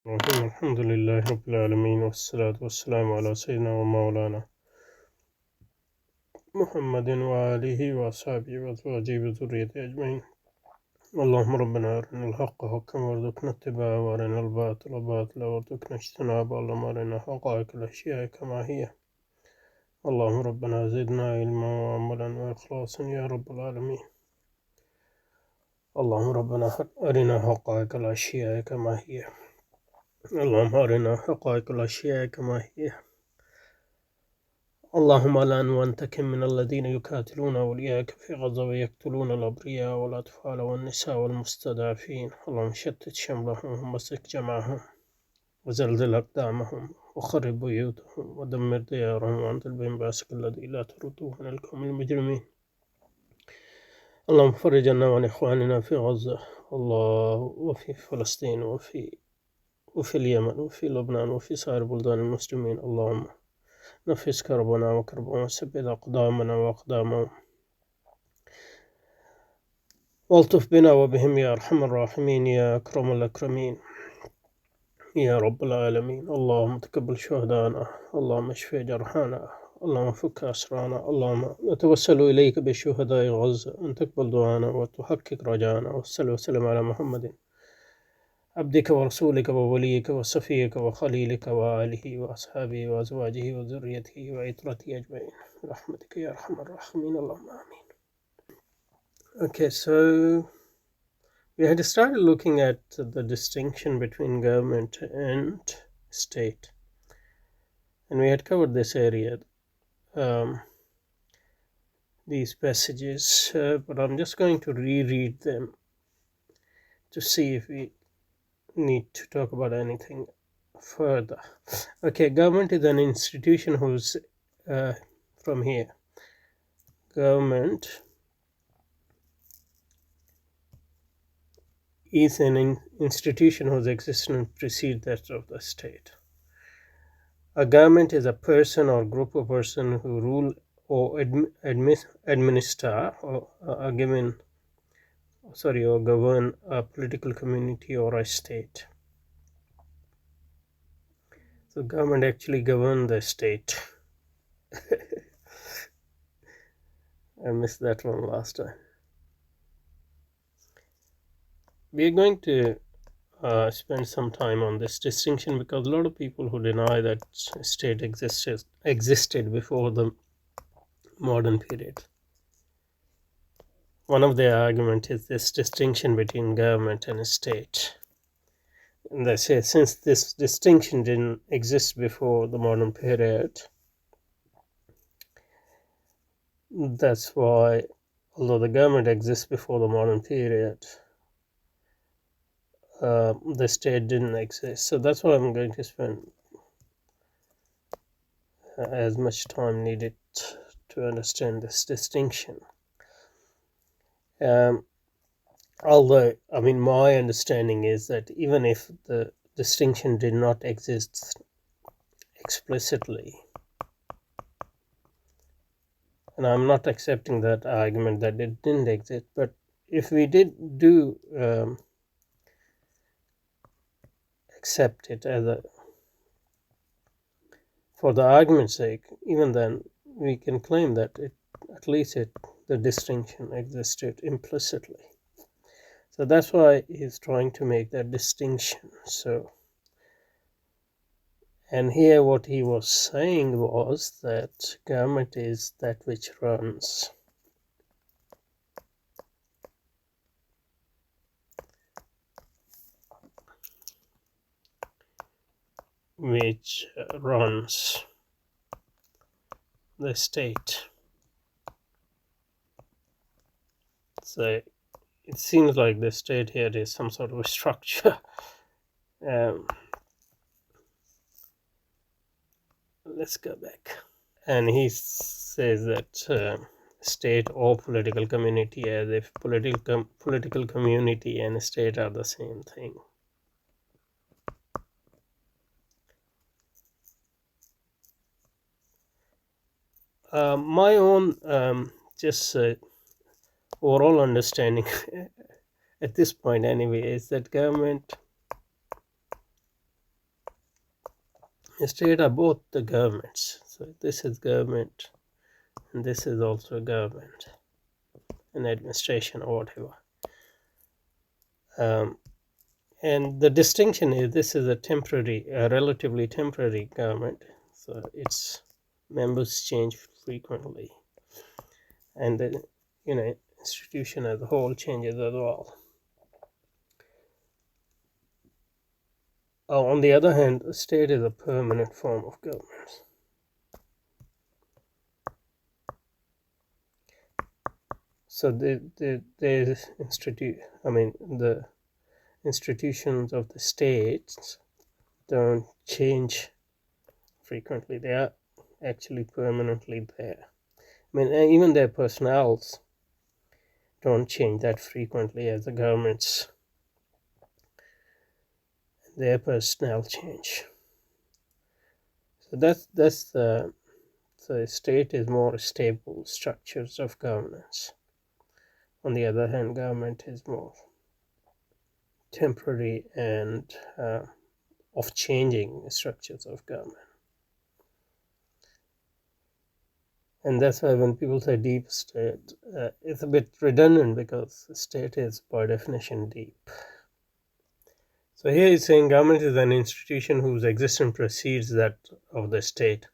الرحيم الحمد لله رب العالمين والصلاة والسلام على سيدنا ومولانا محمد وآله وأصحابه وأزواجه وذريته أجمعين. اللهم ربنا أرنا الحق حقا وارزقنا اتباعه وأرنا الباطل باطلا وارزقنا اجتنابه. اللهم أرنا حقائق الأشياء كما هي. اللهم ربنا زدنا علما وعملا وإخلاصا يا رب العالمين. اللهم ربنا أرنا حقائق الأشياء كما هي. اللهم أرنا حقائق الأشياء كما هي. اللهم لا وانتقم من الذين يقاتلون أولياءك في غزة ويقتلون الأبرياء والأطفال والنساء والمستضعفين. اللهم شتت شملهم ومسك جمعهم وزلزل أقدامهم وخرب بيوتهم ودمر ديارهم وأنت بأسك الذي لا ترده من القوم المجرمين. اللهم فرج عنا وعن إخواننا في غزة الله وفي فلسطين وفي اليمن وفي لبنان وفي سائر بلدان المسلمين. اللهم نفس كربنا وكربهم وثبت أقدامنا وأقدامهم والطف بنا وبهم يا أرحم الراحمين يا أكرم الأكرمين يا رب العالمين. اللهم تقبل شهدانا، اللهم اشف جرحانا، اللهم فك أسرانا. اللهم نتوسل إليك بشهداء غزة أن تقبل دعانا وتحقق رجانا. وصل وسلم على محمد عبدك ورسولك ووليك وصفيك وخليلك وآله وأصحابه وأزواجه وذريته وعترته أجمعين برحمتك يا أرحم الراحمين. اللهم آمين. Okay, so we had started looking at the distinction between government and state, and we had covered this area, these passages, but I'm just going to reread them to see if we need to talk about anything further. Okay, government is an institution whose from here, government is an institution whose existence precedes that of the state. A government is a person or group of persons who rule or administer or govern a political community or a state. So government actually governs the state. I missed that one last time. We're going to spend some time on this distinction because a lot of people who deny that state existed before the modern period. One of their arguments is this distinction between government and state. And they say since this distinction didn't exist before the modern period, that's why, although the government exists before the modern period, the state didn't exist. So that's why I'm going to spend as much time needed to understand this distinction. Although, my understanding is that even if the distinction did not exist explicitly, and I'm not accepting that argument that it didn't exist, but if we do accept it as for the argument's sake, even then we can claim that the distinction existed implicitly. So that's why he's trying to make that distinction. And here what he was saying was that government is that which runs. The state. So it seems like the state here is some sort of a structure. Let's go back. And he says that state or political community, as if political community and state are the same thing. My own overall understanding at this point anyway is that government The state are both the governments. So this is government, and this is also government, an administration or whatever. And the distinction is this is a relatively temporary government, so its members change frequently, and the institution as a whole changes as well. On the other hand, the state is a permanent form of government. So the institutions of the states don't change frequently. They are actually permanently there. I mean, even their personnels don't change that frequently as the governments. Their personnel change. So that's the state is more stable structures of governance. On the other hand, government is more temporary and of changing structures of government. And that's why when people say deep state, it's a bit redundant because the state is by definition deep. So here he's saying government is an institution whose existence precedes that of the state.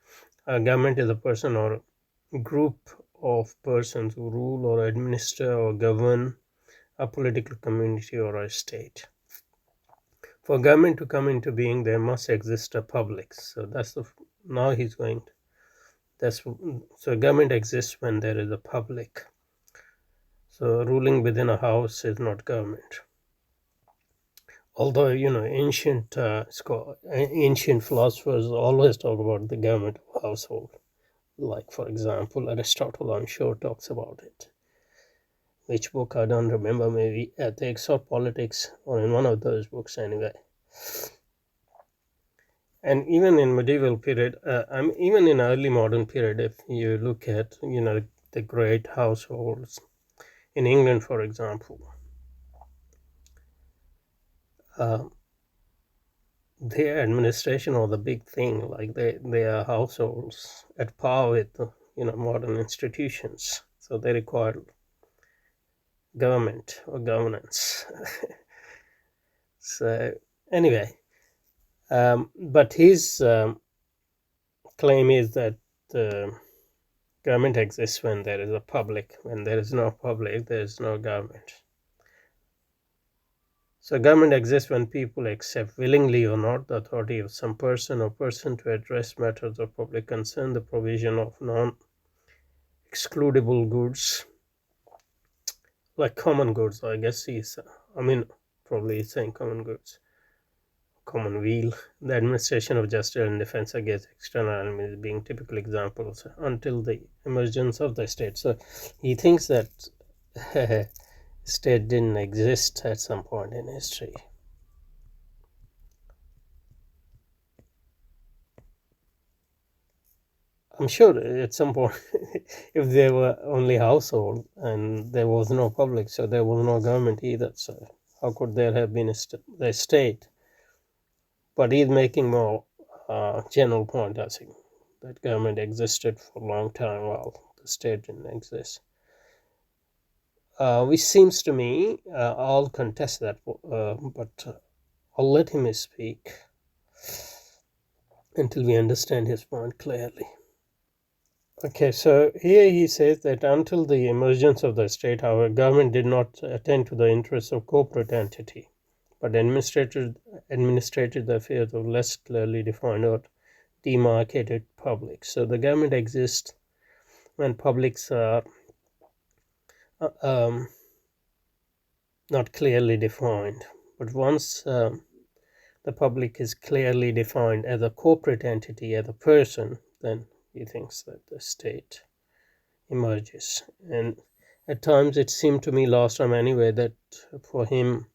Government is a person or group of persons who rule or administer or govern a political community or a state. For government to come into being, there must exist a public. So now he's going to, so government exists when there is a public. So ruling within a house is not government. Although ancient philosophers always talk about the government of household. Like, for example, Aristotle, I'm sure, talks about it. Which book I don't remember, maybe Ethics or Politics, or in one of those books anyway. And even in medieval period, even in early modern period, if you look at the great households in England, for example, their administration was the big thing. Like they are households at par with modern institutions, so they require government or governance. So anyway, but his claim is that the government exists when there is a public. When there is no public, there is no government. So government exists when people accept, willingly or not, the authority of some person or person to address matters of public concern, the provision of non-excludable goods, like common goods. I guess probably he's saying common goods, common weal, the administration of justice and defense against external enemies being typical examples until the emergence of the state. So he thinks that state didn't exist at some point in history. I'm sure at some point, if there were only household and there was no public, so there was no government either. So how could there have been a state? But he's making more general point, I think, that government existed for a long time while the state didn't exist. Which seems to me, I'll contest that, but I'll let him speak until we understand his point clearly. Okay, so here he says that until the emergence of the state, however, government did not attend to the interests of corporate entity, but administrated the affairs of less clearly defined or demarcated public. So the government exists when publics are not clearly defined, but once the public is clearly defined as a corporate entity, as a person, then he thinks that the state emerges. And at times it seemed to me last time anyway that for him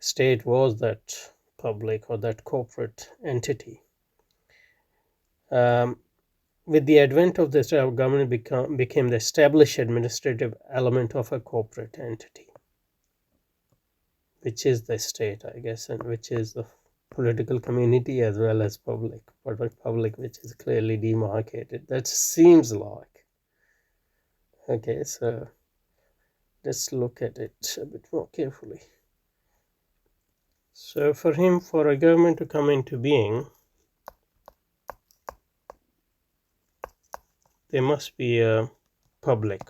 state was that public or that corporate entity. With the advent of the state, our government became the established administrative element of a corporate entity, which is the state, I guess, and which is the political community as well as public, but public which is clearly demarcated. That seems like. Okay, so let's look at it a bit more carefully. So for him, for a government to come into being, there must be a public.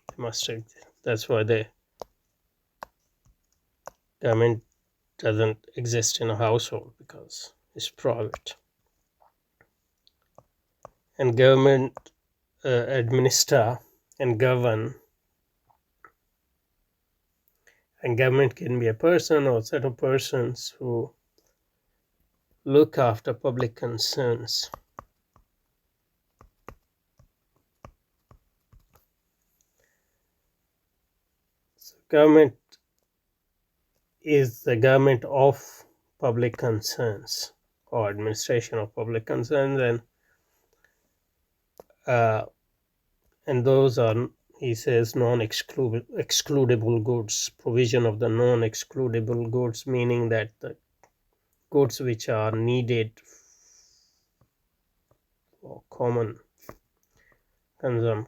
They must. That's why the government doesn't exist in a household, because it's private. And government administer and govern. And government can be a person or a set of persons who look after public concerns. So government is the government of public concerns or administration of public concerns, and those are, he says, non-excludable goods, provision of the non-excludable goods, meaning that the goods which are needed for common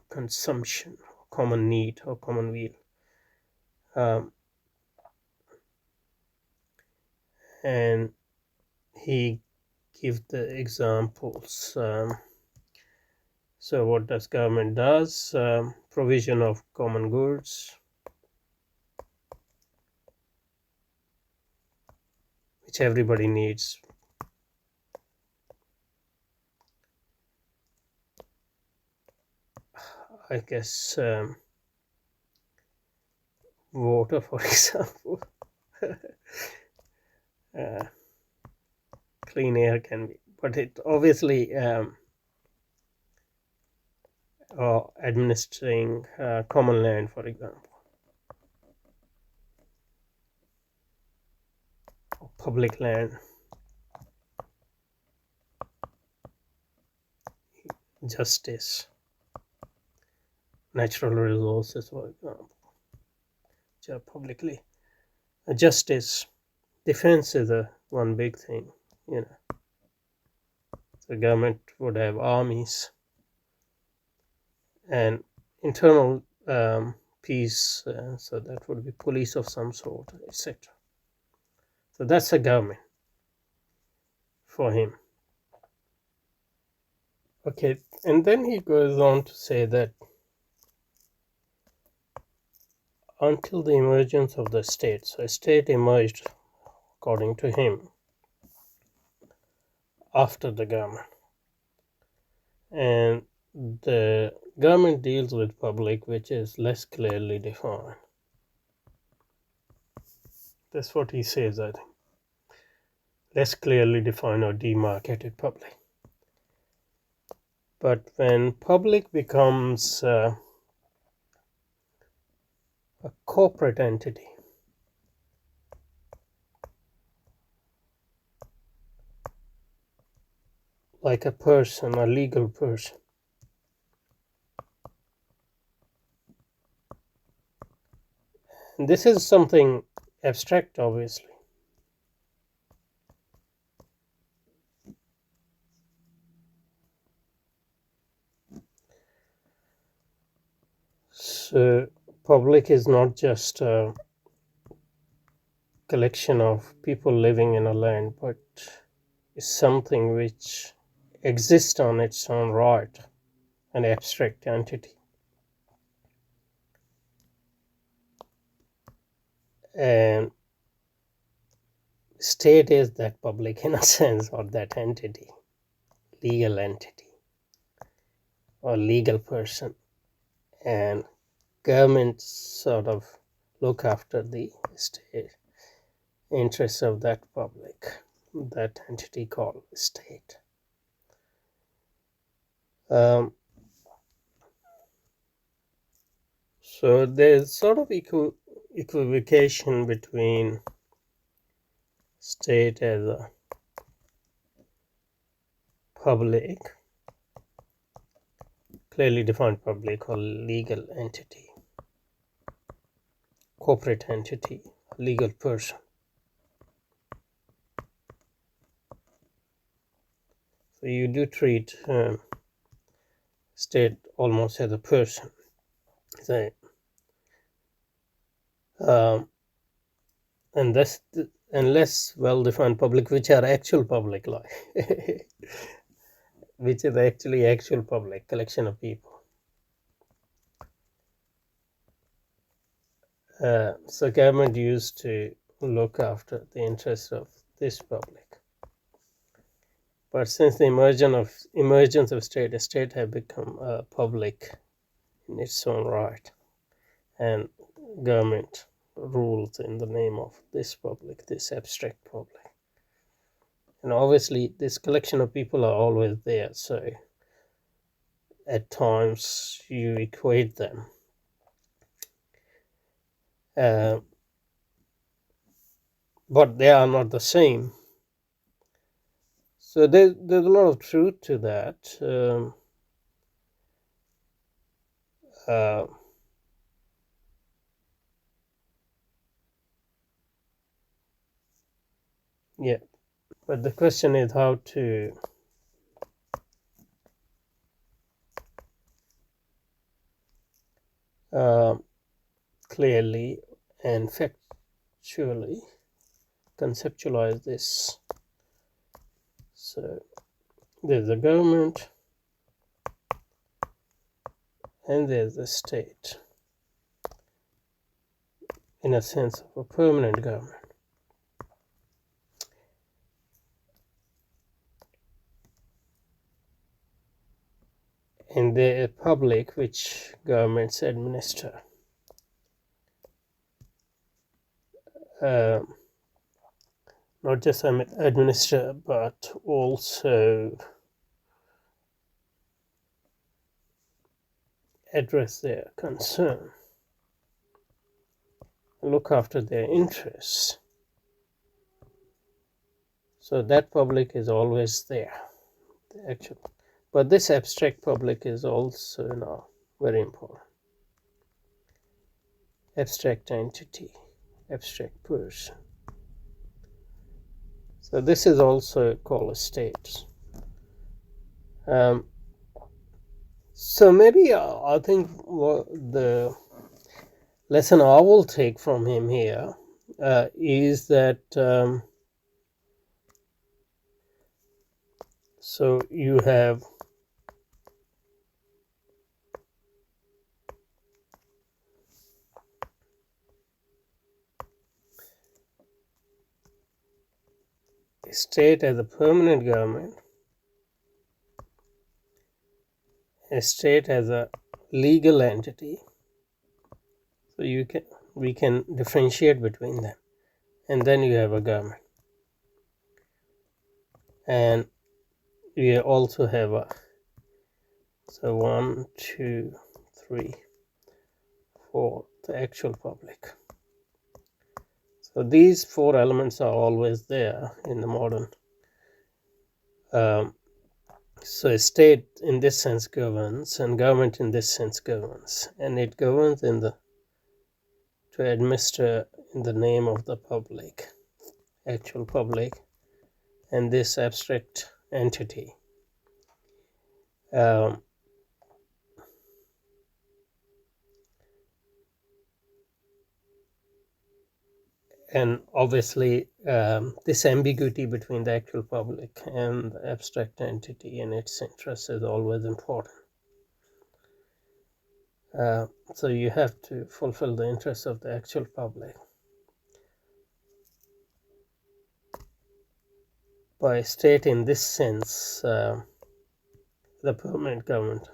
consumption, common need or common weal. And he gives the examples. So what does government does? Provision of common goods, which everybody needs. I guess water, for example. Clean air can be, but it obviously or administering common land, for example, or public land, justice, natural resources, for example, which are publicly. Justice, defense is one big thing, you know. The government would have armies and internal peace, so that would be police of some sort, etc. So that's a government for him. Okay, and then he goes on to say that until the emergence of the state, so a state emerged, according to him, after the government, and the government deals with public, which is less clearly defined. That's what he says, I think. Less clearly defined or demarcated public. But when public becomes a corporate entity, like a person, a legal person, and this is something abstract, obviously. So public is not just a collection of people living in a land, but is something which exists on its own right, an abstract entity. And state is that public in a sense, or that entity, legal entity or legal person, and governments sort of look after the state interests of that public, that entity called state. So there's sort of equivocation between state as a public, clearly defined public or legal entity, corporate entity, legal person, So you do treat state almost as a person. So, and that's less well-defined public, which are actual public, like which is actually actual public collection of people. So government used to look after the interests of this public. But since the emergence of state have become public in its own right, and government rules in the name of this public, this abstract public. And obviously, this collection of people are always there, so at times you equate them. But they are not the same. So there's a lot of truth to that. Yeah, but the question is how to clearly and factually conceptualize this. So there's the government and there's the state, in a sense of a permanent government. And the public which governments administer. Not just administer, but also address their concern, look after their interests. So that public is always there, the actual. But this abstract public is also now very important. Abstract entity, abstract person. So this is also called a state. So maybe I think the lesson I will take from him here is that so you have a state as a permanent government, a state as a legal entity. So we can differentiate between them, and then you have a government, and we also have a 1, 2, 3, 4, the actual public. So these 4 elements are always there in the modern. So a state in this sense governs, and government in this sense governs, and it governs to administer in the name of the public, actual public, and this abstract entity. And obviously, this ambiguity between the actual public and the abstract entity and its interests is always important. So you have to fulfill the interests of the actual public. By state in this sense, the permanent government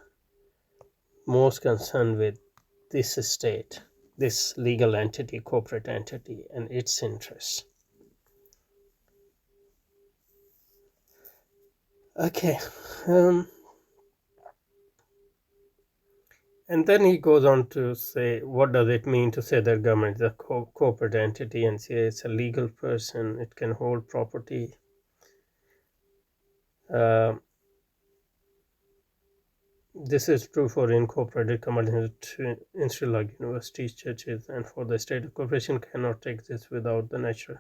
most concerned with this state, this legal entity, corporate entity, and its interests. Okay. And then he goes on to say, what does it mean to say that government is a corporate entity, and say it's a legal person, it can hold property. This is true for incorporated commercial institutions like universities, churches, and for the state. A corporation cannot exist without the natural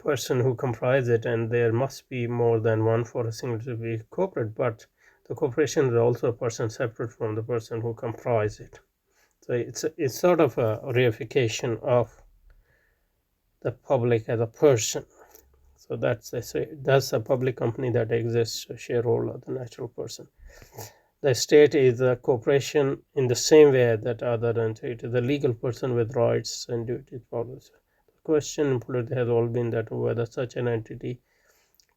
person who comprise it, and there must be more than one for a single to be corporate, but the corporation is also a person separate from the person who comprise it. So it's sort of a reification of the public as a person. So that's a public company that exists, a shareholder, the natural person. The state is a corporation in the same way that other entity, the legal person with rights and duties. The question in politics has always been that whether such an entity,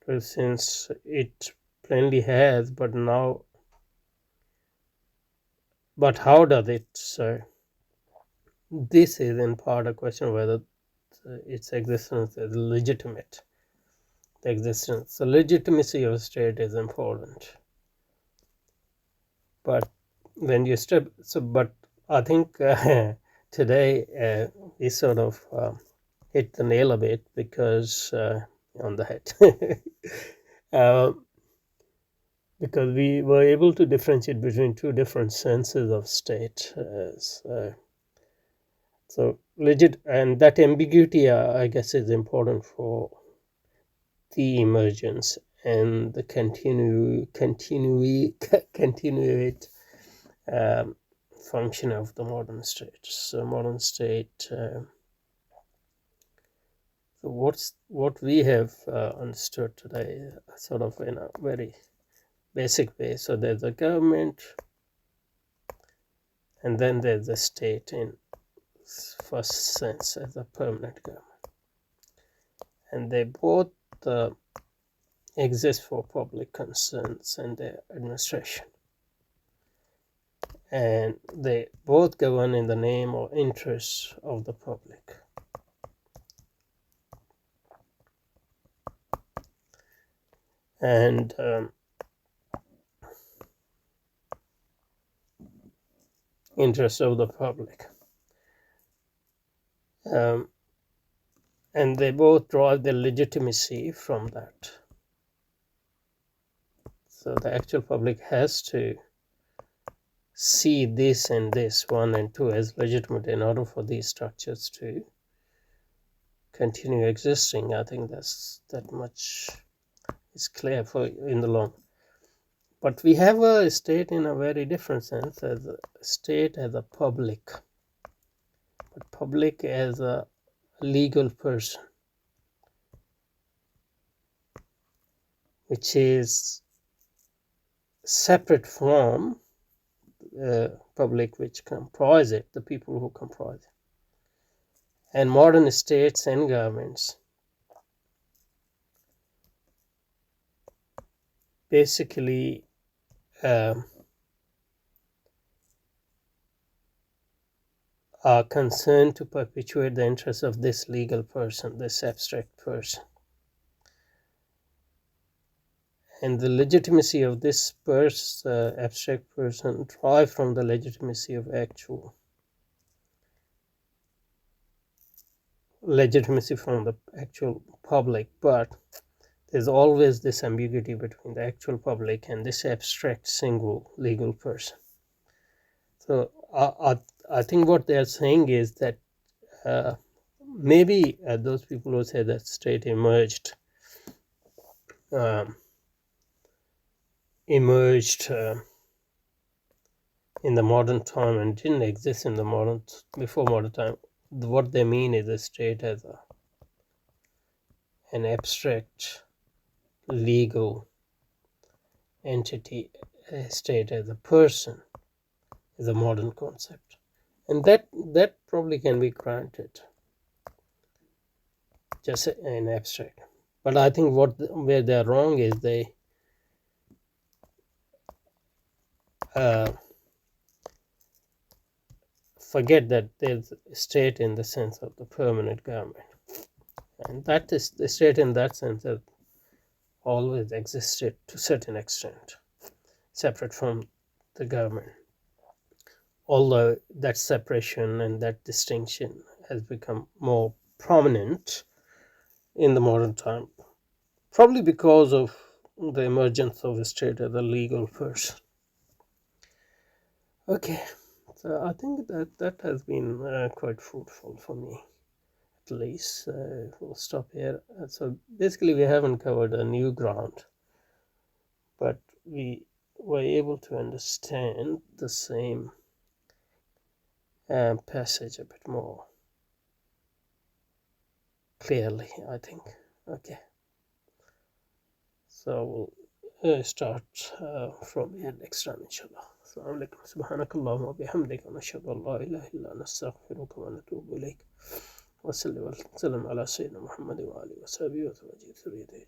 well, since it plainly has, but how does it serve? This is in part a question of whether its existence is legitimate. The legitimacy of a state is important. But when you but I think today we sort of hit the nail a bit because on the head. Because we were able to differentiate between two different senses of state. So legit, and that ambiguity, I guess, is important for the emergence and the continuate function of the modern state. So modern state, what we have understood today, sort of in a very basic way. So there's a government, and then there's a state in first sense as a permanent government, and they both exist for public concerns and their administration, and they both govern in the name or interests of the public. And interests of the public. And they both draw their legitimacy from that. So the actual public has to see this and this, 1 and 2, as legitimate in order for these structures to continue existing. I think that much is clear in the long. But we have a state in a very different sense, as a state as a public, but public as a legal person, which is separate from public which comprise it, the people who comprise it. And modern states and governments basically are concerned to perpetuate the interests of this legal person, this abstract person. And the legitimacy of this abstract person derives from the legitimacy of legitimacy from the actual public. But there's always this ambiguity between the actual public and this abstract single legal person. So I think what they're saying is that maybe those people who say that state emerged in the modern time and didn't exist in the before modern time. What they mean is a state as an abstract legal entity, a state as a person is a modern concept, and that probably can be granted just an abstract. But I think where they're wrong is they forget that there's a state in the sense of the permanent government, and that is the state in that sense that always existed to a certain extent, separate from the government. Although that separation and that distinction has become more prominent in the modern time, probably because of the emergence of the state as a legal person. Okay, so I think that has been quite fruitful for me, least. We'll stop here. So basically we haven't covered a new ground, but we were able to understand the same passage a bit more clearly, I think. Okay, so we'll start from here next time, inshallah. Assalamu alaikum. Subhanakallahumma wa bihamdika, nashhadu an la ilaha illa anta, nastaghfiruka wa natubu ilayk. Wa salli wa sallam ala sayyidina Muhammad wa alihi wa sahbihi wa tabi'in.